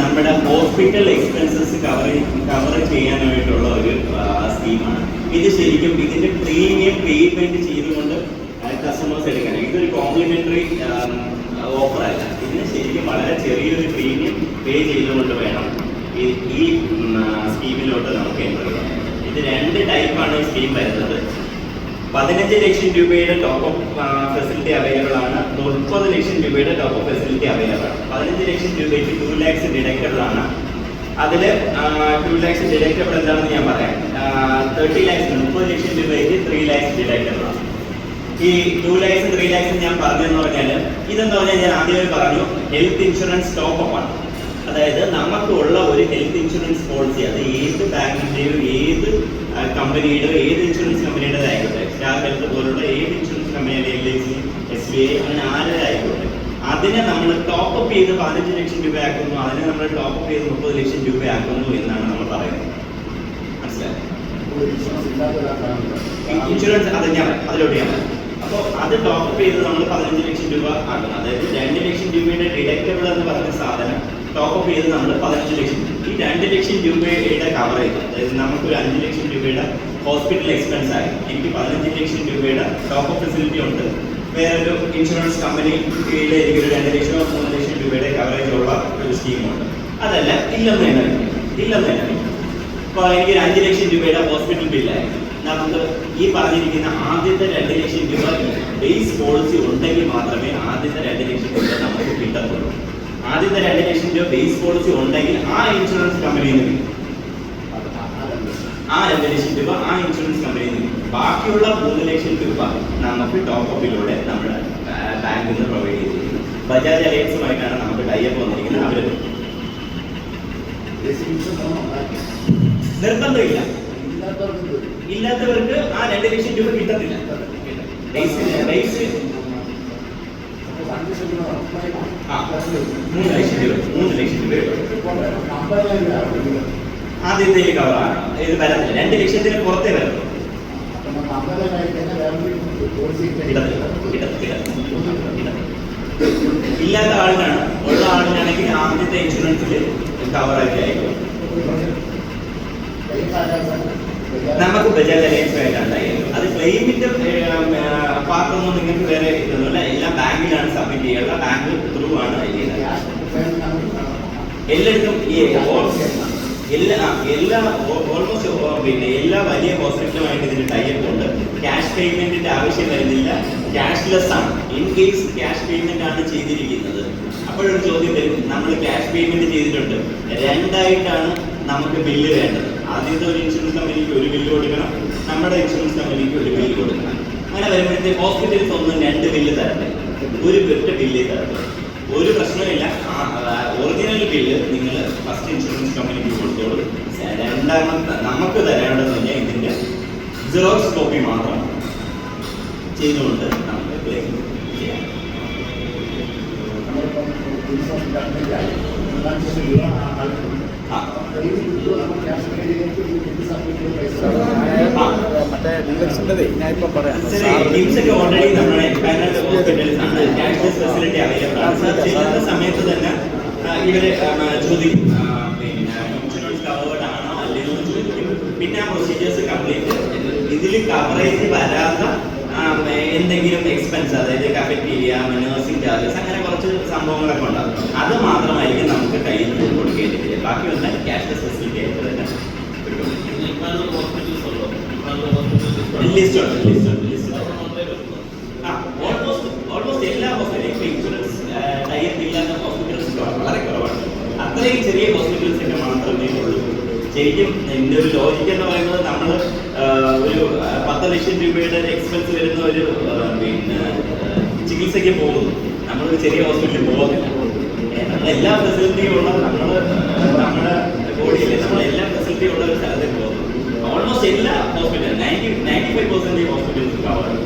നമ്മുടെ hospital expenses cover ചെയ്യാനായിട്ടുള്ള ഒരു സ്കീമാണ് ഇത്. ശരിക്കും ഇതിന്റെ പ്രീമിയം പേയ്മെന്റ് ചെയ്തുകൊണ്ട് കസ്റ്റമേഴ്സ് എടുക്കണം. ഇതൊരു കോംപ്ലിമെന്ററി ഓഫർ അല്ല. ഇതിന് ശരിക്കും വളരെ ചെറിയൊരു പ്രീമിയം പേ ചെയ്തുകൊണ്ട് വേണം ഈ സ്കീമിലോട്ട് നമുക്ക് എൻ്റർ ചെയ്യാം. ഇത് 2 ടൈപ്പാണ് ഈ സ്കീം വരുന്നത്. 15 ലക്ഷം രൂപയുടെ ടോപ്പ് അപ്പ് ഫെസിലിറ്റി അവൈലബിൾ ആണ്. 30 ലക്ഷം രൂപയുടെ ടോപ്പ് അപ്പ് ഫെസിലിറ്റി അവൈലബിൾ ആണ്. 15 ലക്ഷം രൂപയ്ക്ക് 2 lakhs ഡിഡക്റ്റബിൾ ആണ്. അതിൽ 2 lakhs ഡിഡക്റ്റബിൾ എന്താണെന്ന് ഞാൻ പറയാം. 30 lakhs 30 ലക്ഷം രൂപയ്ക്ക് 3 lakhs ഡിഡക്റ്റബിൾ ആണ്. ഈ 2 lakhs 3 lakhs ഞാൻ പറഞ്ഞെന്ന് പറഞ്ഞാൽ ഇതെന്ന് പറഞ്ഞാൽ ഞാൻ ആദ്യമേ പറഞ്ഞു ഹെൽത്ത് ഇൻഷുറൻസ് ടോപ്പ് അപ്പ് ആണ്. അതായത് നമുക്കുള്ള ഒരു ഹെൽത്ത് ഇൻഷുറൻസ് പോളിസി അത് ഏത് ബാങ്കിൻ്റെയോ ഏത് കമ്പനിയുടെയോ ഏത് ഇൻഷുറൻസ് കമ്പനിയുടെ ആയിക്കോട്ടെ, സ്റ്റാർ ഹെൽത്ത് പോലുള്ള ഏത് ഇൻഷുറൻസ് കമ്പനിയുടെ LIC, SBI അങ്ങനെ ആരുടെ ആയിക്കോട്ടെ, അതിനെ നമ്മൾ ടോപ്പ് അപ്പ് ചെയ്ത് 15 ലക്ഷം രൂപ ആക്കുന്നു, അതിനെ നമ്മൾ ടോപ്പ് അപ്പ് ചെയ്ത് 30 ലക്ഷം രൂപ ആക്കുന്നു എന്നാണ് നമ്മൾ പറയുന്നത്. മനസ്സിലായി? ഇൻഷുറൻസ് അത് ഞാൻ അതിലോട്ട് ഞാൻ പറയാം. അപ്പോൾ അത് ടോപ്പ് അപ്പ് ചെയ്ത് നമ്മൾ 15 ലക്ഷം രൂപ ആക്കണം. അതായത് 2 ലക്ഷം രൂപയുടെ ഡിഡക്റ്റബിൾ എന്ന് പറഞ്ഞ സാധനം ടോപ്പ് അപ്പ് ചെയ്ത് നമ്മൾ 15 ലക്ഷം. ഈ 2 ലക്ഷം രൂപയുടെ കവറേജ്, അതായത് നമുക്കൊരു 5 ലക്ഷം രൂപയുടെ ഹോസ്പിറ്റൽ എക്സ്പെൻസ് ആയി, എനിക്ക് 15 ലക്ഷം രൂപയുടെ ടോപ്പ് അപ്പ് ഫെസിലിറ്റി ഉണ്ട്. വേറൊരു ഇൻഷുറൻസ് കമ്പനിയിൽ എനിക്കൊരു 2 ലക്ഷമോ 3 ലക്ഷം രൂപയുടെ കവറേജ് ഉള്ള ഒരു സ്കീമുണ്ട്. അതല്ല ഇല്ലെന്ന് തന്നെ ഇപ്പോൾ എനിക്കൊരു 5 ലക്ഷം രൂപയുടെ ഹോസ്പിറ്റൽ ബില്ലായി, നമുക്ക് ഈ പറഞ്ഞിരിക്കുന്ന ആദ്യത്തെ 2 ലക്ഷം രൂപ ബേസ് പോളിസി ഉണ്ടെങ്കിൽ മാത്രമേ ആദ്യത്തെ 2 ലക്ഷം രൂപ നമുക്ക് കിട്ടത്തുള്ളൂ. ആദ്യത്തെ 2 ലക്ഷം രൂപ ബേസ് പോളിസി ഉണ്ടെങ്കിൽ ആ ഇൻഷുറൻസ് കമ്പനിയിൽ നിന്ന് ആ 2 ലക്ഷം രൂപ ആ ഇൻഷുറൻസ് കമ്പനിയിൽ നിന്ന് ബാക്കിയുള്ള 3 ലക്ഷം രൂപ നമുക്ക് ടോപ്പ് അപ്പിലൂടെ നമ്മുടെ ബാങ്കിൽ നിന്ന് പ്രൊവൈഡ് ചെയ്തിരിക്കുന്നത്. ബജാജ് അലയൻസുമായിട്ടാണ് നമുക്ക് ടൈപ്പ് വന്നിരിക്കുന്നത്. അവർ നിർബന്ധമില്ല, ഇല്ലാത്തവർക്ക് ആ 2 ലക്ഷം രൂപ കിട്ടത്തില്ല. ബേസ് 3 ലക്ഷം രൂപ ആദ്യത്തെ കവറാണ്. ഇത് വരത്തില്ല, 2 ലക്ഷത്തിന് പുറത്തേ വരത്തുള്ളൂ. ഇല്ലാത്ത ആളിനാണ്. ഉള്ള ആളിനാണെങ്കിൽ ആദ്യത്തെ ഇൻഷുറൻസിൽ കവറേജ് ആയിരിക്കും. നമുക്ക് ബജാജ് അലയൻസുമായിട്ടാണ് അത്. ക്ലെയിമിന്റെ പാർട്ടൊന്നും നിങ്ങൾക്ക് വേറെ ഇതൊന്നുമില്ല. എല്ലാം ബാങ്കിലാണ് സബ്മിറ്റ് ചെയ്യുക. ബാങ്ക് ത്രൂ ആണ് എല്ലായിടത്തും ഓൾമോസ്റ്റ് പിന്നെ എല്ലാ വലിയ ഹോസ്പിറ്റലുമായിട്ട് ഇതിന് ടൈപ്പ് ഉണ്ട്. ക്യാഷ് പേയ്മെന്റിന്റെ ആവശ്യം വരുന്നില്ല, ക്യാഷ്ലെസ് ആണ്. ഇൻ കേസ് ക്യാഷ് പേയ്മെന്റ് ആണ് ചെയ്തിരിക്കുന്നത്, അപ്പോഴൊരു ചോദ്യം വരും, നമ്മൾ ക്യാഷ് പേയ്മെന്റ് ചെയ്തിട്ടുണ്ട്, 2 ആയിട്ടാണ് നമുക്ക് ബില്ല് വേണ്ടത്. ആദ്യത്തെ ഒരു ഇൻഷുറൻസ് കമ്പനിക്ക് ഒരു ബില്ല് കൊടുക്കണം, നമ്മുടെ ഇൻഷുറൻസ് കമ്പനിക്ക് ഒരു ബില്ല് കൊടുക്കണം. അങ്ങനെ വരുമ്പോഴത്തേക്ക് ഹോസ്പിറ്റൽസ് ഒന്നും 2 ബില്ല് തരട്ടെ, ഒരു ഒറ്റ ബില്ല് തരട്ടെ. ഒരു പ്രശ്നമില്ല. ഒറിജിനൽ ബില്ല് നിങ്ങൾ ഫസ്റ്റ് ഇൻഷുറൻസ് കമ്പനിക്ക് കൊടുത്തോളൂ. രണ്ടാമത്തെ നമുക്ക് തരേണ്ടതെന്ന് പറഞ്ഞാൽ ഇതിൻ്റെ സിറോക്സ് കോപ്പി മാത്രം ചെയ്തുകൊണ്ട് നമുക്ക് ക്ലെയിം ചെയ്യാം. ഓൾറെഡി നമ്മുടെ എക്സ്പാൻഡ് ഹോസ്പിറ്റൽസ് ആണ്, ക്യാഷ്ലെസ് ഫെസിലിറ്റി അവൈലബിൾ ആണ്. ചെയ്യുന്ന സമയത്ത് തന്നെ ഇവര് ചോദിക്കും പിന്നെ ഇൻഷുറൻസ് കവേർഡ് ആണോ അല്ലെന്ന് ചോദിക്കും. പിന്നെ ആ പ്രൊസീജിയേഴ്സ് കംപ്ലീറ്റ് ഇതിൽ കവറേജ് വരാത്ത എന്തെങ്കിലും എക്സ്പെൻസ്, അതായത് കഫറ്റീരിയ, നഴ്സിംഗ് ചാർജസ്, അങ്ങനെ കുറച്ച് സംഭവങ്ങളൊക്കെ ഉണ്ടാകും. അത് മാത്രമായിരിക്കും നമുക്ക് കയ്യിൽ നിന്ന് കൊടുക്കേണ്ടി വരിക. ബാക്കിയൊന്നും ക്യാഷ്ലെസ് ഫെസിലിറ്റി ആയിട്ട് തന്നെ ഓൾമോസ്റ്റ് എല്ലാ ഹോസ്പിറ്റലും ഇപ്പോൾ ഇൻഷുറൻസ് ടൈപ്പ് ഇല്ലാത്ത ഹോസ്പിറ്റൽസ് വളരെ കുറവാണ്. അത്രയും ചെറിയ ഹോസ്പിറ്റൽസ് ഒക്കെ മാത്രമേ ഉള്ളൂ. ശരിക്കും എൻ്റെ ഒരു ലോജിക്ക് എന്ന് പറയുന്നത്, നമ്മൾ ഒരു 10 ലക്ഷം രൂപയുടെ എക്സ്പെൻസ് വരുന്ന ഒരു പിന്നെ ചികിത്സയ്ക്ക് പോകുന്നു, നമ്മളൊരു ചെറിയ ഹോസ്പിറ്റലിൽ പോകുന്നില്ല. നമ്മളെല്ലാ ഫെസിലിറ്റിയും ഉള്ള നമ്മുടെ ബോഡിയിലെ നമ്മളെല്ലാ ഫെസിലിറ്റിയും ഉള്ള ഒരു സ്ഥലത്തേക്ക് പോകുന്നു. ഓൾമോസ്റ്റ് എല്ലാ ഹോസ്പിറ്റലും 95% ഹോസ്പിറ്റൽസ് കവർ ചെയ്യും.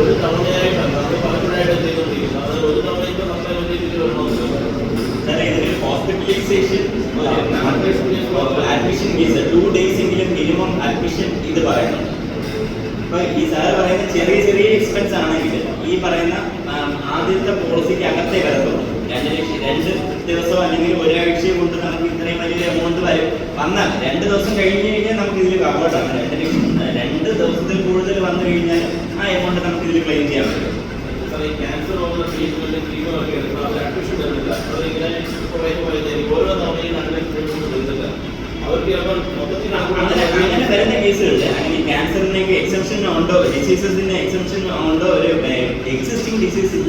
ഒരു തവണയായിട്ടാണ് പലപ്പോഴായിട്ട് ചെയ്തുകൊണ്ടിരിക്കുന്നത്. അത് ഒരു തവണ ഇതിൽ ഹോസ്പിറ്റലൈസേഷൻ, അഡ്മിഷൻ ഫീസ് 2 days എങ്കിലും മിനിമം അഡ്മിഷൻ ഇത് പറയുന്നുണ്ട്. അപ്പൊ ഈ സാറ് പറയുന്ന ചെറിയ ചെറിയ എക്സ്പെൻസ് ആണെങ്കിൽ ഈ പറയുന്ന ആദ്യത്തെ പോളിസിക്ക് അകത്തേ വരത്തുള്ളൂ. 2 ദിവസം അല്ലെങ്കിൽ ഒരാഴ്ച കൊണ്ട് നമുക്ക് ഇത്രയും വലിയ എമൗണ്ട് വന്നാൽ 2 ദിവസം കഴിഞ്ഞ് കഴിഞ്ഞാൽ നമുക്ക് ഇതിൽ കവേർഡാണ്. 2 ദിവസത്തിൽ കൂടുതൽ വന്നു കഴിഞ്ഞാൽ ആ എമൗണ്ട് നമുക്ക് ഇതിൽ ക്ലെയിം ചെയ്യാൻ പറ്റും. ക്യാൻസർ അഡ്മിഷൻ വരുന്നില്ല, അവരിങ്ങനെ ഓരോ തവണയും അങ്ങനെ വരുന്ന കേസുകളിൽ അങ്ങനെ ക്യാൻസറിനൊക്കെ എക്സെപ്ഷൻ ഉണ്ടോ, ഡിസീസസിന് എക്സെപ്ഷൻ ഉണ്ടോ, ഒരു എക്സിസ്റ്റിംഗ് ഡിസീസിൽ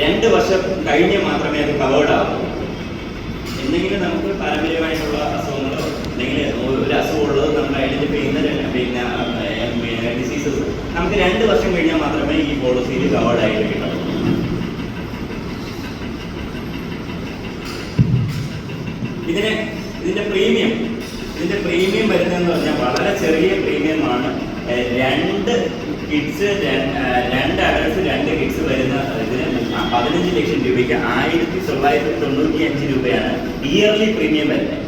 2 വർഷം കഴിഞ്ഞ് മാത്രമേ അത് കവേർഡ് ആവൂ. എന്തെങ്കിലും നമുക്ക് പാരമ്പര്യമായിട്ടുള്ള അസുഖങ്ങളോ അല്ലെങ്കിൽ ഒരു അസുഖമുള്ളത് നമ്മൾ ഐഡന്റിഫൈ ചെയ്യുന്ന പിന്നെ ഡിസീസസ് നമുക്ക് 2 വർഷം കഴിഞ്ഞാൽ മാത്രമേ ഈ പോളിസിയിൽ കവേർഡ് ആയിട്ട് കിട്ടുള്ളൂ. ഇതിന്റെ പ്രീമിയം വരുന്നതെന്ന് പറഞ്ഞാൽ വളരെ ചെറിയ പ്രീമിയമാണ്. 2 കിഡ്സ് 2 അഡൽട്സ് 2 കിഡ്സ് വരുന്ന ഇതിന് 15 ലക്ഷം രൂപയ്ക്ക് 1995 രൂപയാണ് ഇയർലി പ്രീമിയം വരുന്നത്.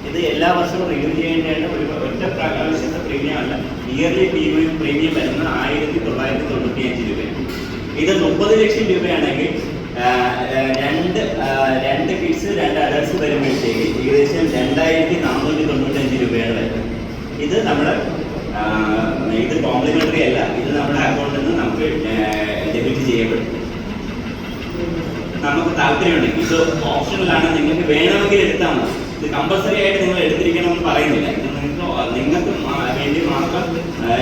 ഇത് എല്ലാ വർഷവും റിന്യൂ ചെയ്യേണ്ടതാണ്. ഒറ്റ പ്രാവശ്യത്തെ പ്രീമിയം അല്ല, ഇയർലി പ്രീമിയം വരുന്നത് 1995 രൂപയാണ്. ഇത് 30 ലക്ഷം രൂപയാണെങ്കിൽ 2 കിഡ്സ് 2 അഡൽട്സ് വരുമ്പോഴത്തേക്ക് ഏകദേശം 2495 രൂപയാണ് വരുന്നത്. ഇത് നമ്മുടെ ഇത് കോംപ്ലിമെന്ററി അല്ല, ഇത് നമ്മുടെ അക്കൗണ്ടിൽ നിന്ന് നമുക്ക് ഡെബിറ്റ് ചെയ്യപ്പെടും. നമുക്ക് താല്പര്യമുണ്ടെങ്കിൽ ഇത് ഓപ്ഷനിലാണ്, നിങ്ങൾക്ക് വേണമെങ്കിൽ എടുത്താൽ മതി. ഇത് കമ്പൽസറി ആയിട്ട് നിങ്ങൾ എടുത്തിരിക്കണമെന്ന് പറയുന്നില്ല. ഇത് നിങ്ങൾക്ക് വേണ്ടി മാത്രം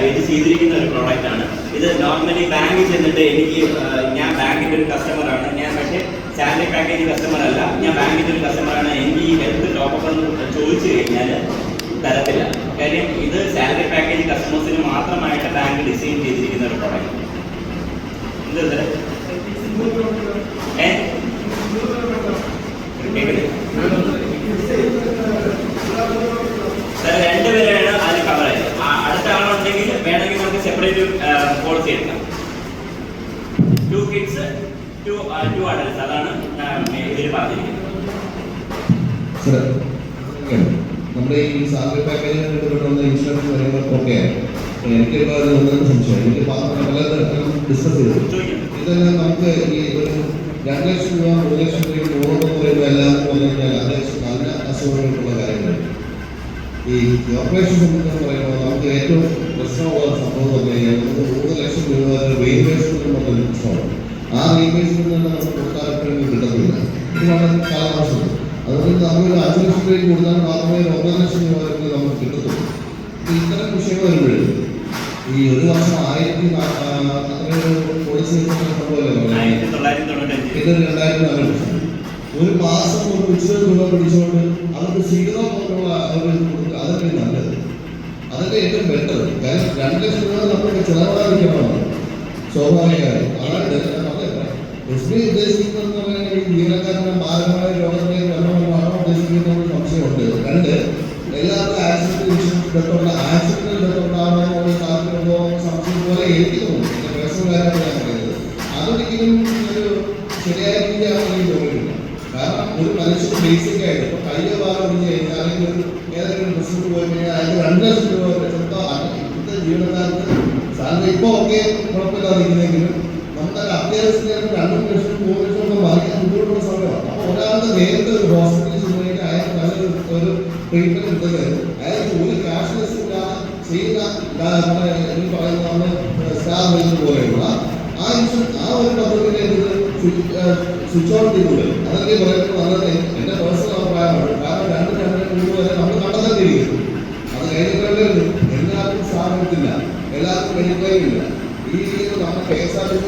ഇത് ചെയ്തിരിക്കുന്ന ഒരു പ്രോഡക്റ്റ് ആണ്. ഇത് നോർമലി ബാങ്കിൽ ചെന്നിട്ട് ഞാൻ ബാങ്കിൻ്റെ ഒരു കസ്റ്റമറാണ്, ഞാൻ പക്ഷേ സാലറി പാക്കേജ് കസ്റ്റമർ അല്ല, ഞാൻ ബാങ്കിൻ്റെ ഒരു കസ്റ്റമറാണ്, എനിക്ക് ഈ ഹെൽത്ത് ടോപ്പപ്പ് എന്ന് ചോദിച്ചു കഴിഞ്ഞാൽ തരത്തില്ല. കാര്യം ഇത് സാലറി പാക്കേജ് കസ്റ്റമേഴ്സിന് മാത്രമായിട്ട് ബാങ്ക് ഡിസൈൻ ചെയ്തിരിക്കുന്ന ഒരു പ്രോഡക്റ്റ്. എന്ത് സാർ 2 പേരാണ് അതിൽ കവർ ആയത്. അടുത്ത ആളുണ്ടെങ്കിൽ വേണമെങ്കിൽ നമുക്ക് സെപ്പറേറ്റ് പോളിസി എടുക്കാം. 2 കിഡ്സ് 2 അഡൽട്സ്, അതാണ് ഇതിൽ പറഞ്ഞിരിക്കുന്നത്. നമ്മുടെ ഈ സാലറി പാക്കേജിന് ബന്ധപ്പെട്ടുള്ള ഇൻഷുറൻസ് കാര്യങ്ങൾ ഓക്കെയാണ്. എനിക്കിപ്പോൾ അത് സംശയം, എനിക്ക് പലതും ഡിസ്കസ് ചെയ്തു. ഇതെല്ലാം നമുക്ക് ഈ ഒരു 2 ലക്ഷം രൂപ 3 ലക്ഷം രൂപ 3 പറയുമ്പോൾ എല്ലാവരും പറഞ്ഞു കഴിഞ്ഞാൽ അത് നല്ല അസുഖങ്ങൾക്കുള്ള കാര്യങ്ങളാണ്. ഈ ഓപ്പറേഷൻ സംബന്ധിച്ച് പറയുമ്പോൾ നമുക്ക് ഏറ്റവും പ്രശ്നമുള്ള സംഭവം പറഞ്ഞു കഴിഞ്ഞാൽ നമുക്ക് 3 ലക്ഷം രൂപ റീഇംബേഴ്സ്മെന്റ് എന്നൊരു പ്രശ്നമാണ്. ആ റീഇംബേഴ്സ്മെന്റ് നമുക്ക് കൊടുക്കാനും കിട്ടുന്നില്ല. ഇത് വളരെ കാലതാമസം. അതുകൊണ്ട് നമ്മളൊരു 5 ലക്ഷം രൂപ കൊടുത്താൽ മാത്രമേ 9 ലക്ഷം രൂപ വരെ നമുക്ക് കിട്ടത്തുള്ളൂ. ഇത്തരം വിഷയങ്ങൾ വരുമ്പോഴും ഈ ഒരു വർഷം 1000 പോളിസി ഇത് 2004 ഒരു മാസം ഒരു നിശ്ചിത തുക പിടിച്ചുകൊണ്ട് അവർക്ക് 0 പോലുള്ള അതൊക്കെ നല്ലത്, അതൊക്കെ ഏറ്റവും ബെറ്റർ. കാര്യം 2 ലക്ഷം രൂപ നമുക്ക് ചിലവായിരിക്കണമെന്ന് സ്വാഭാവികമായി. അതാണ് എസ് ബി ഉദ്ദേശിക്കുന്നതെന്ന് പറയുന്നത് ഈ ജീവനക്കാരുടെ ഭാരമായ രോഗങ്ങളെ വല്ലതുമാണോ ഉദ്ദേശിക്കുന്നത് സംശയമുണ്ട്. 2 എല്ലാവർക്കും ആക്സിഡന്റ് ഇൻഷുറൻസ് ഡെത്തുള്ള ആക്സിഡന്റൽ ഡെത്ത് ഉണ്ടാകാനുള്ള സാധ്യതയുണ്ടോ സംശയം പോലെ എനിക്ക് തോന്നുന്നു. എൻ്റെ പേഴ്സണൽ കാര്യമാണ് ഞാൻ പറയുന്നത്. അതൊരിക്കലും ഒരു ശരിയായ രീതിയാണ് എനിക്ക് തോന്നിയിട്ടില്ല. കാരണം ഒരു മനുഷ്യന് ബേസിക് ആയിട്ട് ഇപ്പോൾ കയ്യോ കാലം ഒടിഞ്ഞു കഴിഞ്ഞാൽ അല്ലെങ്കിൽ ഏതെങ്കിലും ബിസിനസ് പോയി കഴിഞ്ഞാൽ അതിന് 2 ലക്ഷം രൂപ ചിലപ്പോൾ ഇപ്പോഴത്തെ ജീവനക്കാർക്ക് സാലറി ഇപ്പോൾ ഒക്കെ കുഴപ്പമില്ലാതിരിക്കുന്നെങ്കിലും നമ്മുടെ അത്യാവശ്യത്തിന് 2 ലക്ഷം 3 ലക്ഷം ഒക്കെ വാങ്ങിക്കാൻ ബുദ്ധിമുട്ടുള്ള സമയമാണ്. അപ്പോൾ ഒരാളുടെ നേരത്തെ ഒരു ഹോസ്പിറ്റലിൽ ചെന്നുകഴിഞ്ഞാൽ അയാൾക്ക് നല്ലൊരു ഒരു ട്രീറ്റ്മെന്റ് എടുത്തത് അയാൾക്ക് ഒരു ക്യാഷ്ലെസ് ഇല്ലാതെ ചെയ്യുന്ന പറയുന്ന നമ്മൾ സ്റ്റാർ ഹെൽത്ത് പോലെയുള്ള ആ ഒരു പദ്ധതിയുടെ സ്വിച്ച് ഓൺ ചെയ്തുകൂടെ? അതൊക്കെ പറയുന്നത് നല്ലത് എൻ്റെ പേഴ്സണൽ അഭിപ്രായമാണ്. കാരണം 2 വരെ നമ്മൾ കണ്ടെത്തേണ്ടിയിരിക്കുന്നു. അത് കഴിഞ്ഞിട്ടുള്ള എല്ലാവർക്കും സ്ഥാപനത്തില്ല, എല്ലാവർക്കും മെഡിക്ലെയിം ഇല്ല. ഈ രീതിയിൽ നമ്മൾ KSRTC